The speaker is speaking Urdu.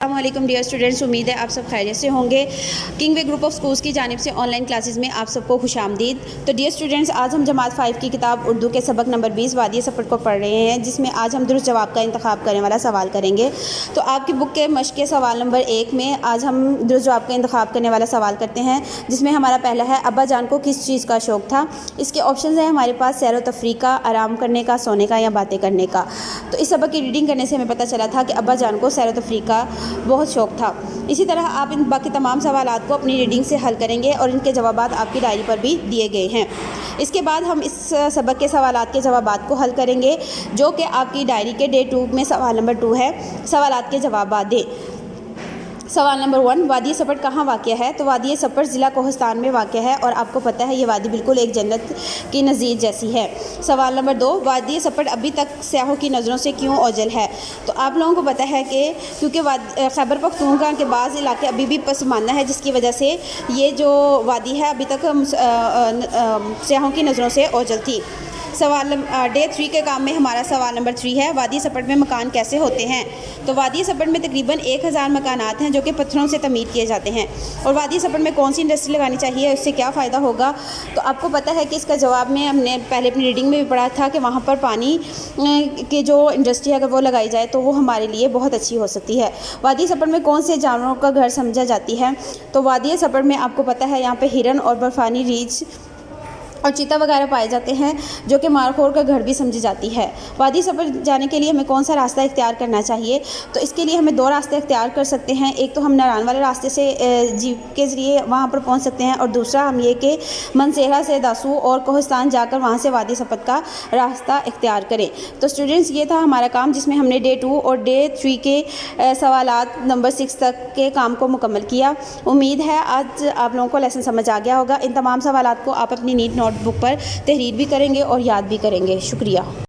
السلام علیکم ڈیئر اسٹوڈنٹس، امید ہے آپ سب خیریت سے ہوں گے۔ King way group of schools کی جانب سے آن لائن کلاسز میں آپ سب کو خوش آمدید۔ تو ڈیئر اسٹوڈنٹس، آج ہم جماعت 5 کی کتاب اردو کے سبق نمبر 20 وادی سفر کو پڑھ رہے ہیں، جس میں آج ہم درست جواب کا انتخاب کرنے والا سوال کریں گے۔ تو آپ کی بک کے مشق کے سوال نمبر 1 میں آج ہم درست جواب کا انتخاب کرنے والا سوال کرتے ہیں، جس میں ہمارا پہلا ہے ابا جان کو کس چیز کا شوق تھا۔ اس کے آپشنز ہیں ہمارے پاس سیر و تفریح کا، آرام کرنے کا، سونے کا یا باتیں کرنے کا۔ تو اس سبق کی ریڈنگ کرنے سے ہمیں پتہ چلا تھا کہ ابا جان کو سیر و تفریح کا بہت شوق تھا۔ اسی طرح آپ ان باقی تمام سوالات کو اپنی ریڈنگ سے حل کریں گے اور ان کے جوابات آپ کی ڈائری پر بھی دیے گئے ہیں۔ اس کے بعد ہم اس سبق کے سوالات کے جوابات کو حل کریں گے، جو کہ آپ کی ڈائری کے ڈے 2 میں سوال نمبر 2 ہے۔ سوالات کے جوابات دیں۔ سوال نمبر 1، وادی سپٹ کہاں واقع ہے؟ تو وادی سپٹ ضلع کوہستان میں واقع ہے، اور آپ کو پتہ ہے یہ وادی بالکل ایک جنت کی نظیر جیسی ہے۔ سوال نمبر 2، وادی سپٹ ابھی تک سیاحوں کی نظروں سے کیوں اوجھل ہے؟ تو آپ لوگوں کو پتہ ہے کہ کیونکہ خیبر پختونخوا کے بعض علاقے ابھی بھی پسماندہ ہے، جس کی وجہ سے یہ جو وادی ہے ابھی تک سیاحوں کی نظروں سے اوجھل تھی۔ سوال ڈے 3 کے کام میں ہمارا سوال نمبر 3 ہے، وادی سپٹ میں مکان کیسے ہوتے ہیں؟ تو وادی سپٹ میں تقریباً 1000 مکانات ہیں جو کہ پتھروں سے تعمیر کیے جاتے ہیں۔ اور وادی سپٹ میں کون سی انڈسٹری لگانی چاہیے، اس سے کیا فائدہ ہوگا؟ تو آپ کو پتہ ہے کہ اس کا جواب میں ہم نے پہلے اپنی ریڈنگ میں بھی پڑھا تھا کہ وہاں پر پانی کی جو انڈسٹری ہے اگر وہ لگائی جائے تو وہ ہمارے لیے بہت اچھی ہو سکتی ہے۔ وادی سپٹ میں کون سے جانوروں کا گھر سمجھا جاتی ہے؟ تو وادی سپٹ میں آپ کو پتہ ہے یہاں پہ ہرن اور برفانی ریچھ اور چیتا وغیرہ پائے جاتے ہیں، جو کہ مارخور کا گھر بھی سمجھی جاتی ہے۔ وادی سپٹ جانے کے لیے ہمیں کون سا راستہ اختیار کرنا چاہیے؟ تو اس کے لیے ہمیں 2 راستے اختیار کر سکتے ہیں۔ ایک تو ہم ناران والے راستے سے جیپ کے ذریعے وہاں پر پہنچ سکتے ہیں، اور دوسرا ہم یہ کہ منسیرا سے داسو اور کوہستان جا کر وہاں سے وادی سپٹ کا راستہ اختیار کریں۔ تو اسٹوڈنٹس، یہ تھا ہمارا کام، جس میں ہم نے ڈے 2 اور ڈے 3 کے سوالات نمبر 6 تک کے کام کو مکمل کیا۔ امید ہے آج آپ لوگوں کو لیسن سمجھ آ گیا ہوگا۔ ان تمام سوالات کو آپ اپنی نیٹ نوٹ بک پر تحریر بھی کریں گے اور یاد بھی کریں گے۔ شکریہ۔